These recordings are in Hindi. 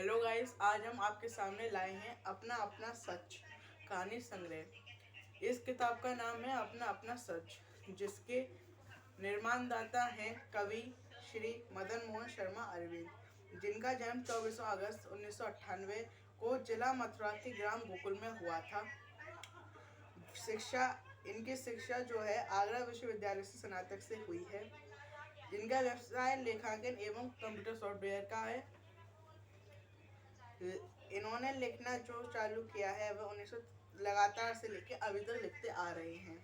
हेलो गाइस, आज हम आपके सामने लाए हैं अपना अपना सच कहानी संग्रह। इस किताब का नाम है अपना अपना सच, जिसके निर्माणदाता हैं कवि श्री मदन मोहन शर्मा अरविंद, जिनका जन्म 24 अगस्त 1998 को जिला मथुरा के ग्राम गोकुल में हुआ था। शिक्षा इनकी शिक्षा जो है आगरा विश्वविद्यालय से स्नातक से हुई है। इनका व्यवसाय लेखांकन एवं कंप्यूटर सॉफ्टवेयर का है। इन्होंने लिखना जो चालू किया है वह 1900 लगातार से लेके अभी तक लिखते आ रहे हैं।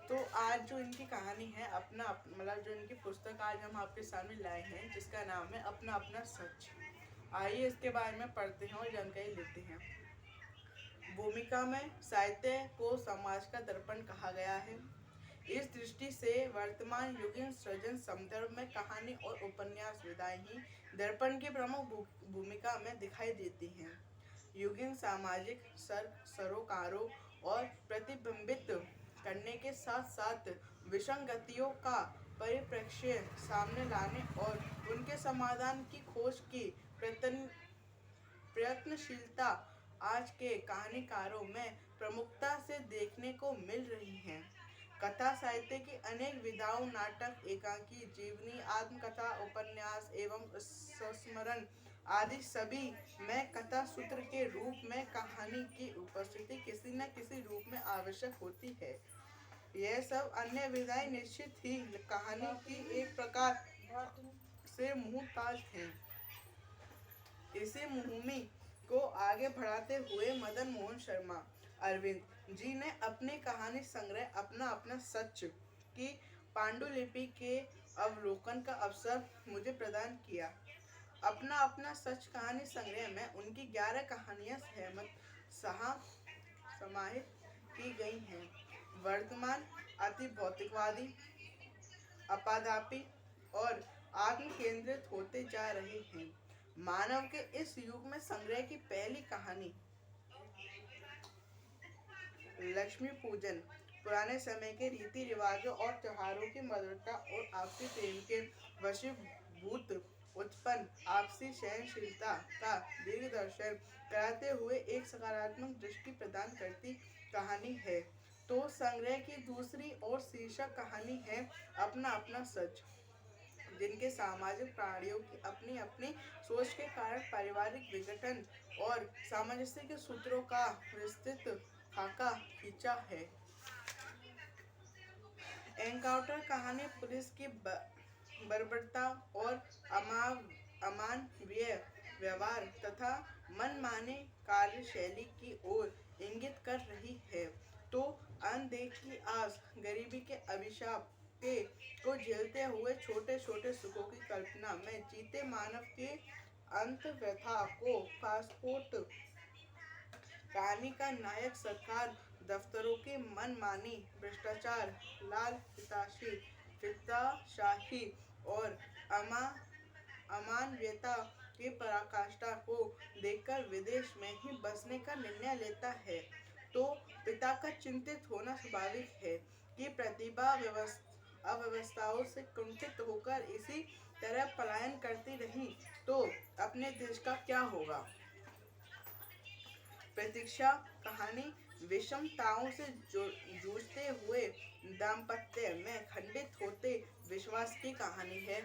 तो आज जो इनकी कहानी है अपना मतलब जो इनकी पुस्तक आज हम आपके सामने लाए हैं, जिसका नाम है अपना अपना सच। आइए इसके बारे में पढ़ते हैं और जानकारी लेते हैं। भूमिका में साहित्य को समाज का दर्पण कहा गया है। इस दृष्टि से वर्तमान युगीन सृजन संदर्भ में कहानी और उपन्यास विधाएं ही दर्पण की प्रमुख भूमिका में दिखाई देती हैं। युगीन सामाजिक सरोकारों और प्रतिबिंबित करने के साथ साथ विसंगतियों का परिप्रेक्ष्य सामने लाने और उनके समाधान की खोज की प्रयत्नशीलता आज के कहानीकारों में प्रमुखता से देखने को मिल रही है। कथा साहित्य की अनेक विधाओं, नाटक, एकांकी जीवनी, आत्मकथा, उपन्यास एवं संस्मरण आदि सभी में कथा सूत्र के रूप में कहानी की उपस्थिति किसी न किसी रूप में आवश्यक होती है। यह सब अन्य विधाएं निश्चित ही कहानी की एक प्रकार से मुहताज हैं। इसी मुहिम को आगे बढ़ाते हुए मदन मोहन शर्मा अरविंद जी ने अपनी कहानी संग्रह अपना अपना सच की पांडुलिपि के अवलोकन का अवसर मुझे प्रदान किया। अपना अपना सच कहानी संग्रह में उनकी 11 कहानियां समाहित की गई हैं। वर्तमान अति भौतिकवादी, अपादापी और आत्म केंद्रित होते जा रहे हैं। मानव के इस युग में संग्रह की पहली कहानी लक्ष्मी पूजन, पुराने समय के रीति रिवाजों और त्योहारों की मधुरता और आपसी प्रेम के वशीभूत उत्पन्न आपसी सहनशीलता का दिग्दर्शन कराते हुए एक सकारात्मक दृष्टि प्रदान करती कहानी है। तो संग्रह की दूसरी और शीर्षक कहानी है अपना अपना सच, जिनके सामाजिक प्राणियों की अपनी अपनी सोच के कारण पारिवारिक विघटन और सामंजस्य के सूत्रों का विस्तृत खाका खींचा है। एनकाउंटर कहानी पुलिस की बर्बरता और अमानवीय व्यवहार तथा मनमानी कार्यशैली की ओर इंगित कर रही है। तो अनदेखी आस, गरीबी के अभिशाप के को झेलते हुए छोटे छोटे सुखों की कल्पना में जीते मानव के अंत व्यथा को पासपोर्ट कहानी का नायक सरकार दफ्तरों की मनमानी, भ्रष्टाचार, लाल फिताशाही और अमानवीयता की पराकाष्ठा को देखकर विदेश में ही बसने का निर्णय लेता है। तो पिता का चिंतित होना स्वाभाविक है कि प्रतिभा अव्यवस्थाओं से कुंठित होकर इसी तरह पलायन करती रही तो अपने देश का क्या होगा। प्रतीक्षा कहानी विषमताओं से जूझते हुए दाम्पत्य में खंडित होते विश्वास की कहानी है।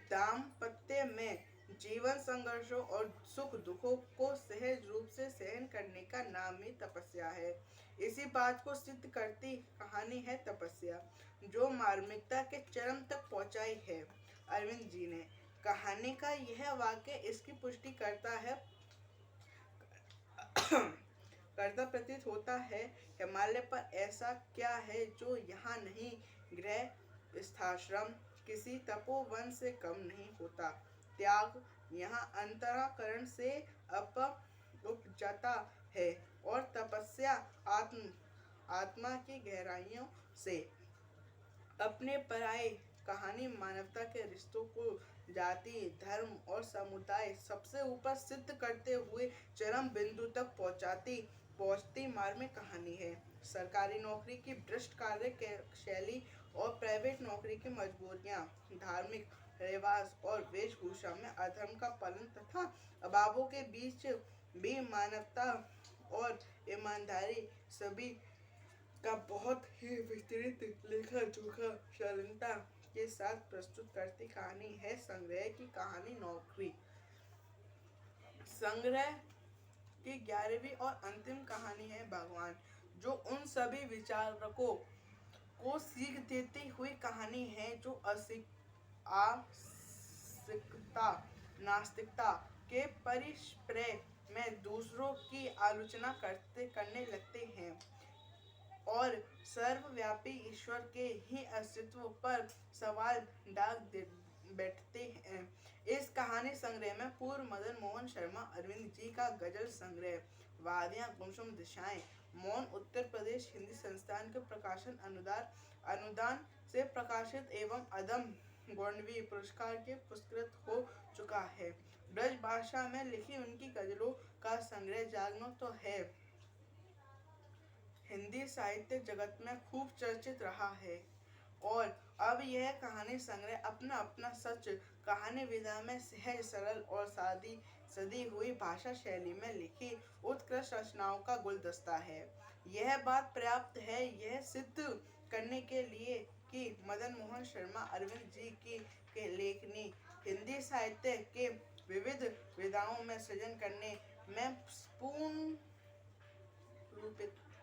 दाम्पत्य में जीवन संघर्षों और सुख दुखों को सहज रूप से सहन करने का नाम ही तपस्या है। इसी बात को सिद्ध करती कहानी है तपस्या, जो मार्मिकता के चरम तक पहुंचाई है। अरविंद जी ने कहानी का यह वाक्य इसकी पुष्टि करता है करता प्रतीत होता है। हिमालय पर ऐसा क्या है जो यहाँ नहीं, गृह स्थाश्रम किसी तपोवन से कम नहीं होता, त्याग यहाँ अंतराकरण से उपजता है और तपस्या आत्मा की गहराइयों से। अपने पराये कहानी मानवता के रिश्तों को जाति, धर्म और समुदाय सबसे ऊपर सिद्ध करते हुए चरम बिंदु तक पहुंचती मार्मिक कहानी है। सरकारी नौकरी की भ्रष्ट कार्य शैली और प्राइवेट नौकरी की मजबूरियां, धार्मिक रिवाज और वेशभूषा में अधर्म का पालन तथा अभावों के बीच भी मानवता और ईमानदारी सभी का बहुत ही विस्तृत लेखा जोखा शालीनता के साथ प्रस्तुत करती कहानी है संग्रह की कहानी नौकरी। संग्रह की 11वीं और अंतिम कहानी है भगवान, जो उन सभी विचारकों को सीख देती हुई कहानी है जो आस्तिकता नास्तिकता के परिप्रेक्ष्य में दूसरों की आलोचना करने लगते हैं और सर्वव्यापी ईश्वर के ही अस्तित्व पर सवाल डाल बैठते हैं। इस कहानी संग्रह में पूर्व मदन मोहन शर्मा अरविंद जी का गजल संग्रह वादियां गुमसुम दिशाएं मौन उत्तर प्रदेश हिंदी संस्थान के प्रकाशन अनुदान से प्रकाशित एवं अदम गौंडवी पुरस्कार के पुरस्कृत हो चुका है। ब्रज भाषा में लिखी उनकी गजलों का संग्रह जागनो तो है हिंदी साहित्य जगत में खूब चर्चित रहा है और अब यह कहानी संग्रह अपना अपना सच कहानी विधा में सहज सरल और सादी सदी हुई भाषा शैली में लिखी उत्कृष्ट रचनाओं का गुलदस्ता है। यह बात पर्याप्त है यह सिद्ध करने के लिए कि मदन मोहन शर्मा अरविंद जी की के लेखनी हिंदी साहित्य के विविध विधाओं में सृजन करने में पूर्ण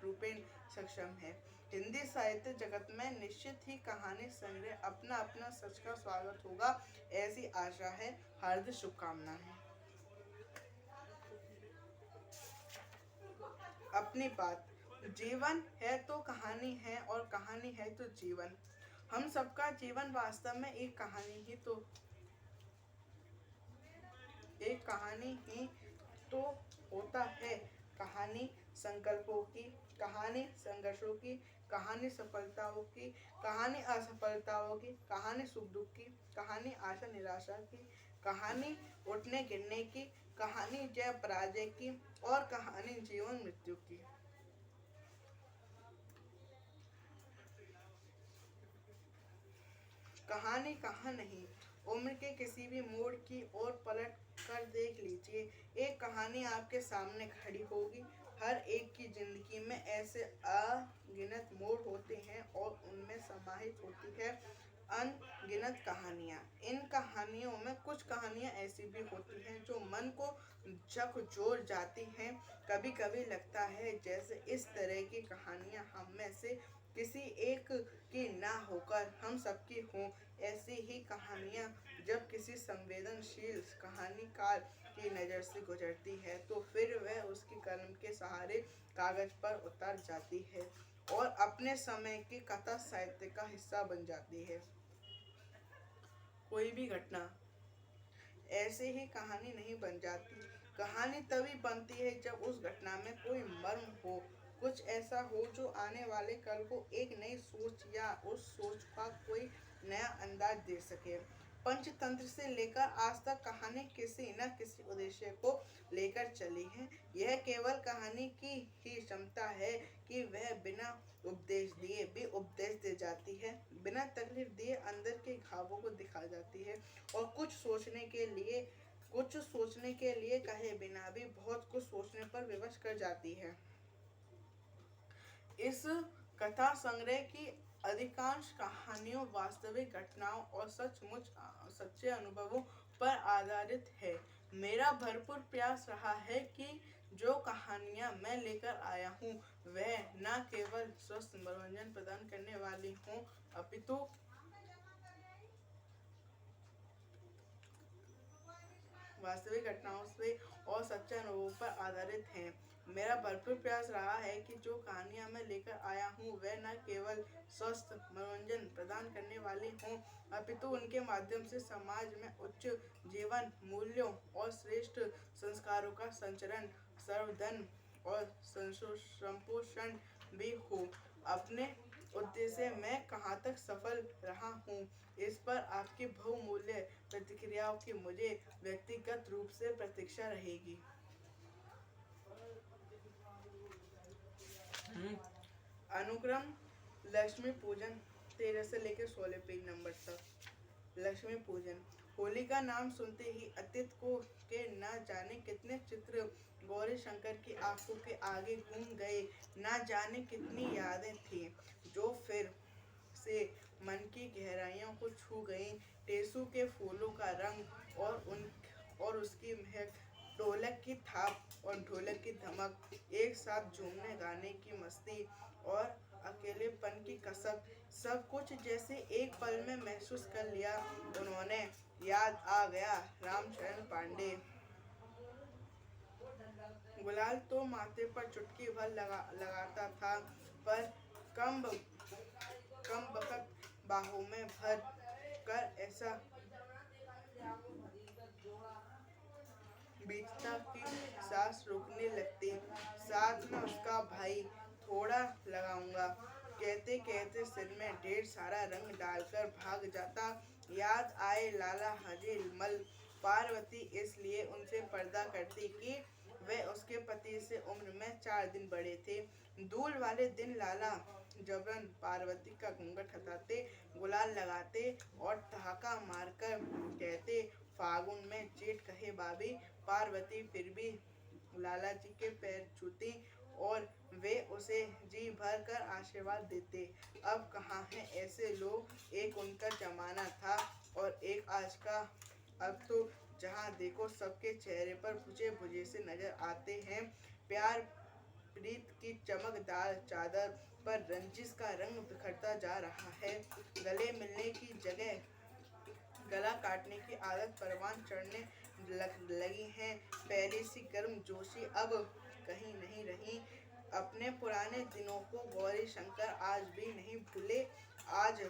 रूपेण सक्षम है। हिंदी साहित्य जगत में निश्चित ही कहानी संग्रह अपना अपना सच का स्वागत होगा, ऐसी आशा है। हार्दिक शुभकामनाएं। अपनी बात। जीवन है तो कहानी है और कहानी है तो जीवन। हम सबका जीवन वास्तव में एक कहानी ही तो होता है। कहानी संकल्पों की, कहानी संघर्षों की, कहानी सफलताओं की, कहानी असफलताओं की, कहानी सुख दुख की, कहानी आशा निराशा की, कहानी उठने गिरने की, कहानी जय पराजय की और कहानी जीवन मृत्यु की। कहानी कहाँ नहीं, उम्र के किसी भी मोड़ की ओर पलट कर देख लीजिए, एक कहानी आपके सामने खड़ी होगी। हर एक की जिंदगी में ऐसे अनगिनत मोड़ होते हैं और उनमें समाहित होती है अनगिनत कहानियाँ। इन कहानियों में कुछ कहानियाँ ऐसी भी होती हैं जो मन को झकझोर जाती हैं। कभी कभी लगता है जैसे इस तरह की कहानियाँ हम में से किसी एक की ना होकर हम सबकी हों। ऐसी ही कहानियाँ जब किसी संवेदनशील कहानीकार की नज़र से गुजरती है तो फिर वह उसकी कलम के सहारे कागज पर उतर जाती है और अपने समय के कथा साहित्य का हिस्सा बन जाती है। कोई भी घटना ऐसे ही कहानी नहीं बन जाती। कहानी तभी बनती है जब उस घटना में कोई मर्म हो, कुछ ऐसा हो जो आने वाले कल को एक नई सोच या उस सोच का कोई नया अंदाज दे सके। पंचतंत्र से लेकर आज तक कहानी किसी न किसी उद्देश्य को लेकर चली है। यह केवल कहानी की ही क्षमता है कि वह बिना उपदेश दिए भी उपदेश दे जाती है, बिना तकलीफ दिए अंदर के घावों को दिखा जाती है और कुछ सोचने के लिए कहे बिना भी बहुत कुछ सोचने पर विवश कर जाती है। इस कथा संग्रह की अधिकांश कहानियों वास्तविक घटनाओं और सचमुच सच्चे अनुभवों पर आधारित है। मेरा भरपूर प्रयास रहा है कि जो कहानियाँ मैं लेकर आया हूँ वह न केवल स्वस्थ मनोरंजन प्रदान करने वाली हों अपितु वास्तविक घटनाओं से और सच्चे अनुभवों पर आधारित हैं। मेरा भरपूर प्रयास रहा है कि जो कहानियाँ मैं लेकर आया हूँ वह न केवल स्वस्थ मनोरंजन प्रदान करने वाली हों अपितु उनके माध्यम से समाज में उच्च जीवन मूल्यों और श्रेष्ठ संस्कारों का संचरण संवर्धन और संपोषण भी हो। अपने उद्देश्य मैं कहाँ तक सफल रहा हूँ इस पर आपकी बहुमूल्य प्रतिक्रियाओं की मुझे व्यक्तिगत रूप से प्रतीक्षा रहेगी। अनुक्रम लक्ष्मी पूजन 13 से लेकर 16 पेज नंबर तक। लक्ष्मी पूजन। होली का नाम सुनते ही अतीत को के न जाने कितने चित्र गौरी शंकर की आंखों के आगे घूम गए। न जाने कितनी यादें थी जो फिर से मन की गहराइयों को छू गई। टेसू के फूलों का रंग और उसकी महक, ढोलक की थाप और ढोलक की धमक, एक साथ झूमने गाने की मस्ती और अकेलेपन की कसक, सब कुछ जैसे एक पल में महसूस कर लिया उन्होंने। याद आ गया रामचरण पांडे। गुलाल तो माथे पर चुटकी भर लगाता था, पर कम कम बखत बाहों में भर कर ऐसा बीतता कि सांस रुकने लगती। साथ में उसका भाई, थोड़ा लगाऊंगा कहते कहते सिर में ढेर सारा रंग डालकर भाग जाता। याद आए लाला हजी मल। पार्वती इसलिए उनसे पर्दा करती कि वे उसके पति से उम्र में 4 दिन बड़े थे। दूल वाले दिन लाला जबरन पार्वती का घूंघट हटाते, गुलाल लगाते और ठहाका मारकर कहते, फागुन में जेठ कहे बाबी। पार्वती फिर भी लाला जी के पैर छूती और वे उसे जी भर कर आशीर्वाद देते। अब कहाँ हैं ऐसे लोग। एक उनका जमाना था और एक आज का। अब तो जहाँ देखो सबके चेहरे पर बुझे बुझे से नजर आते हैं। प्यार प्रीत की चमकदार चादर पर रंजिश का रंग बिखरता जा रहा है। गले मिलने की जगह गला काटने की आदत परवान चढ़ने लगी है। पहले सी गर्म जोशी अब कहीं नहीं रही। अपने पुराने दिनों को गौरी शंकर आज भी नहीं भूले। आज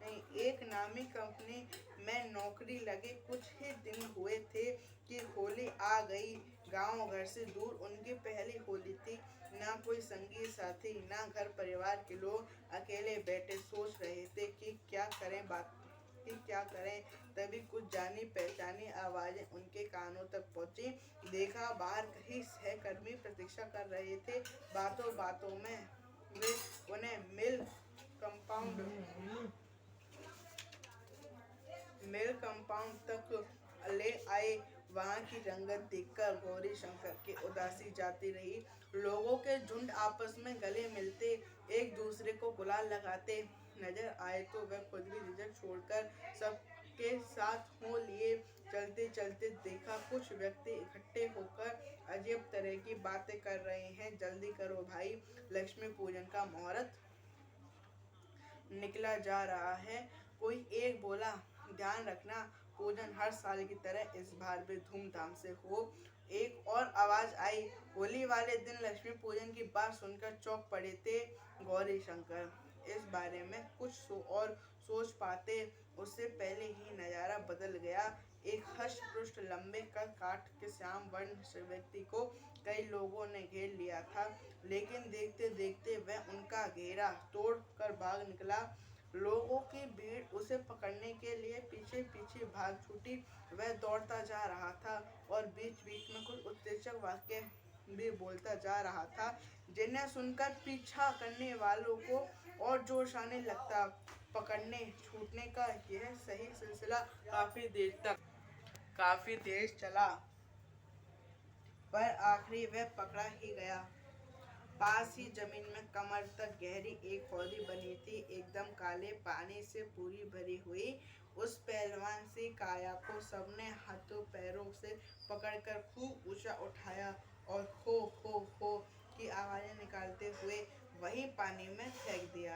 नहीं, एक नामी कंपनी में नौकरी लगे कुछ ही दिन हुए थे कि होली आ गई। गांव घर से दूर उनकी पहली होली थी। ना कोई संगी साथी, ना घर परिवार के लोग। अकेले बैठे सोच रहे थे कि क्या करें। तभी कुछ जानी पहचानी आवाजें उनके कानों तक पहुंची। देखा बाहर कहीं सहकर्मी प्रतीक्षा कर रहे थे। बातों बातों में वे उन्हें मिल कंपाउंड तक ले आए। वहां की रंगत देखकर गौरी शंकर की उदासी जाती रही। लोगों के झुंड आपस में गले मिलते, एक दूसरे को गुलाल लगाते नजर आए तो वह खुद भी झिझक छोड़कर सबके साथ हो लिए। चलते चलते देखा कुछ व्यक्ति इकट्ठे होकर अजीब तरह की बातें कर रहे हैं। जल्दी करो भाई, लक्ष्मी पूजन का मुहूर्त निकला जा रहा है। कोई एक बोला, ध्यान रखना पूजन हर साल की तरह इस बार भी धूमधाम से हो। एक और आवाज आई। होली वाले दिन लक्ष्मी पूजन की बात सुनकर चौंक पड़े थे गौरी शंकर। इस बारे में कुछ और सोच पाते उससे पहले ही नजारा बदल गया। एक हष्ट-पुष्ट लंबे काठ के श्याम वर्ण से व्यक्ति को कई लोगों ने घेर लिया था, लेकिन देखते देखते वह उनका घेरा तोड़ कर भाग निकला। लोगों की भीड़ उसे पकड़ने के लिए पीछे पीछे भाग छूटी। वह दौड़ता जा रहा था और बीच बीच में कुछ उत्तेजक वाक्य भी बोलता जा रहा था, जिन्हें सुनकर पीछा करने वालों को और जोश आने लगता। पकड़ने छूटने का यह सही सिलसिला काफी देर चला, पर आखिरी वह पकड़ा ही गया। पास ही जमीन में कमर तक गहरी एक हौदी बनी थी, एकदम काले पानी से पूरी भरी हुई। उस पहलवान सी काया को सबने हाथों पैरों से पकड़कर खूब ऊंचा उठाया और हो की आवाजें निकालते हुए वहीं पानी में फेंक दिया।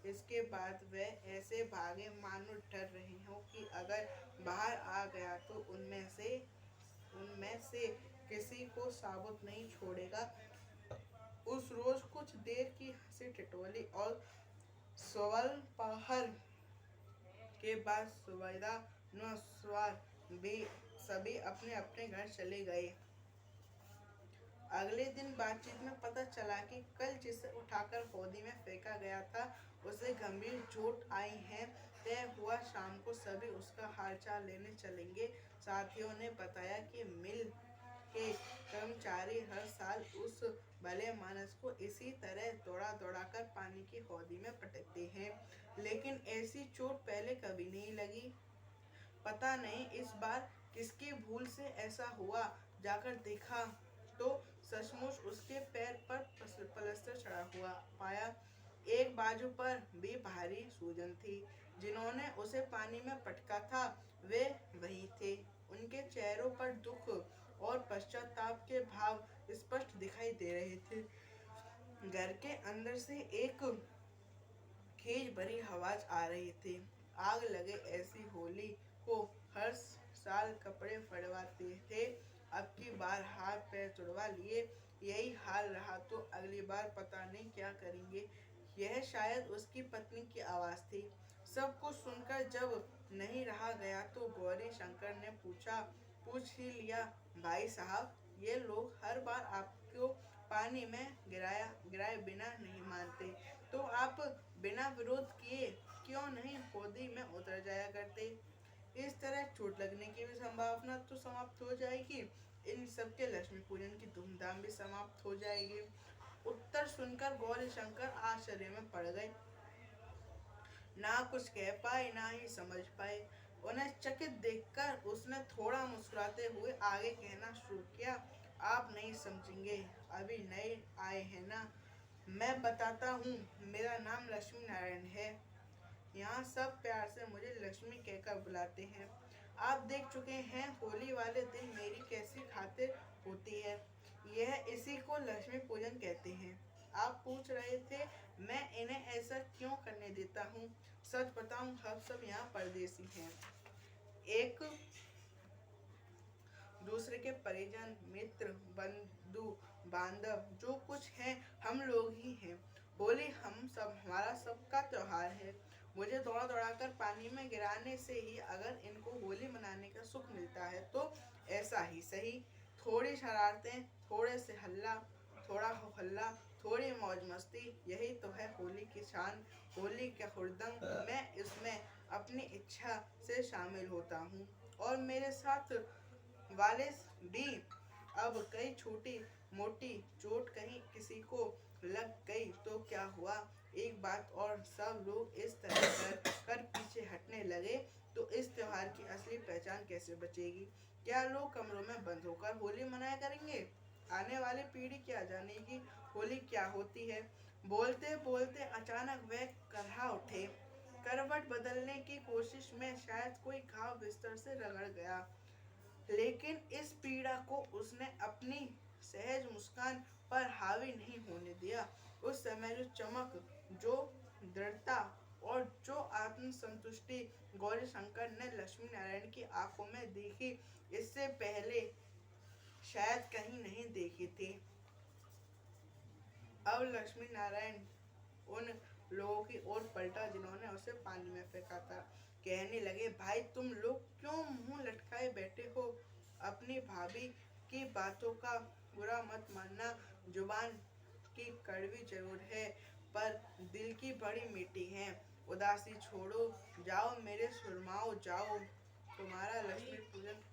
इसके बाद वे ऐसे भागे मानो डर रहे हों कि अगर बाहर आ गया तो उनमें से किसी को साबुत नहीं छोड़ेगा। उस रोज कुछ देर की हंसी ठिठोली और स्वल्पाहार के बाद सुबैदा नौसवार भी सभी अपने अपने घर चले गए। अगले दिन बातचीत में पता चला कि कल जिसे उठाकर हौदी में फेंका गया था उसे गंभीर चोट आई है। तय हुआ शाम को सभी उसका हालचाल लेने चलेंगे। साथियों ने बताया कि मिल के कर्मचारी हर साल उस भले मानस को इसी तरह दौड़ा दौड़ा कर पानी की हौदी में पटकते हैं। लेकिन ऐसी चोट पहले कभी नहीं लगी। पता नहीं इस बार किसकी भूल से ऐसा हुआ। जाकर देखा तो सचमुच उसके पैर पर प्लास्टर चढ़ा हुआ पाया। एक बाजू पर भी भारी सूजन थी। जिन्होंने उसे पानी में पटका था वे वही थे। उनके चेहरों पर दुख और पश्चाताप के भाव स्पष्ट दिखाई दे रहे थे। घर के अंदर से एक खींच भरी आवाज आ रही थी। आग लगे ऐसी होली को हर साल कपड़े फड़वाते थे, अब की बार हाथ पैर तुड़वा लिए। यही हाल रहा तो अगली बार पता नहीं क्या करेंगे। यह शायद उसकी पत्नी की आवाज थी। सब कुछ सुनकर जब नहीं रहा गया तो गौरी शंकर ने पूछ ही लिया, भाई साहब ये लोग हर बार आपको पानी में गिराए बिना नहीं मानते, तो आप बिना विरोध किए क्यों नहीं गोदी में उतर जाया करते। इस तरह चोट लगने की भी संभावना तो समाप्त हो जाएगी, इन सबके लक्ष्मी पूजन की धूमधाम भी समाप्त हो जाएगी। उत्तर सुनकर गौरी शंकर आश्चर्य में पड़ गए। ना कुछ कह पाए ना ही समझ पाए। उन्हें चकित देखकर उसने थोड़ा मुस्कुराते हुए आगे कहना शुरू किया, आप नहीं समझेंगे, अभी नए आए हैं ना। मैं बताता हूँ, मेरा नाम लक्ष्मी नारायण है। यहाँ सब प्यार से मुझे लक्ष्मी कहकर बुलाते हैं। आप देख चुके हैं होली वाले दिन मेरी कैसी खातिर होती है। यह इसी को लक्ष्मी पूजन कहते हैं। आप पूछ रहे थे मैं इन्हें ऐसा क्यों करने देता हूँ। सच बताऊं हम सब यहाँ परदेसी हैं। एक दूसरे के परिजन मित्र बंधु बांधव जो कुछ हैं हम लोग ही हैं। होली हमारा सबका त्योहार है। मुझे दौड़ा दौड़ा कर पानी में गिराने से ही अगर इनको होली मनाने का सुख मिलता है तो ऐसा ही सही। थोड़ी शरारतें, थोड़े से हल्ला, थोड़ा हो हल्ला, थोड़ी मौज मस्ती, यही तो है होली की शान, होली का हुड़दंग। मैं इसमें अपनी इच्छा से शामिल होता हूँ और मेरे साथ वाले भी। अब कई छोटी मोटी चोट कहीं किसी को लग गई तो क्या हुआ। एक बात और, सब लोग इस तरह कर पीछे हटने लगे तो इस त्योहार की असली पहचान कैसे बचेगी। क्या लोग कमरों में बंद होकर होली मनाया करेंगे। आने वाली पीढ़ी क्या जानेगी होली क्या होती है। बोलते बोलते अचानक वह करहा उठे। करवट बदलने की कोशिश में शायद कोई घाव बिस्तर से रगड़ गया, लेकिन इस पीड़ा को उसने अपनी सहज मुस्कान पर हावी नहीं होने दिया। उस समय जो चमक, जो दृढ़ता और जो आत्मसंतुष्टि गौरी शंकर ने लक्ष्मी नारायण की आंखों में देखी, इससे पहले शायद कहीं नहीं देखी थी। अब लक्ष्मी नारायण उन लोगों की ओर पलटा जिन्होंने उसे पानी में फेंका था। कहने लगे, भाई तुम लोग क्यों मुंह लटकाए बैठे हो। अपनी भाभी की बातों का बुरा मत मानना। जुबान की कड़वी जरूर है पर दिल की बड़ी मीठी है। उदासी छोड़ो, जाओ मेरे सुरमाओ जाओ, तुम्हारा लक्ष्मी पूजन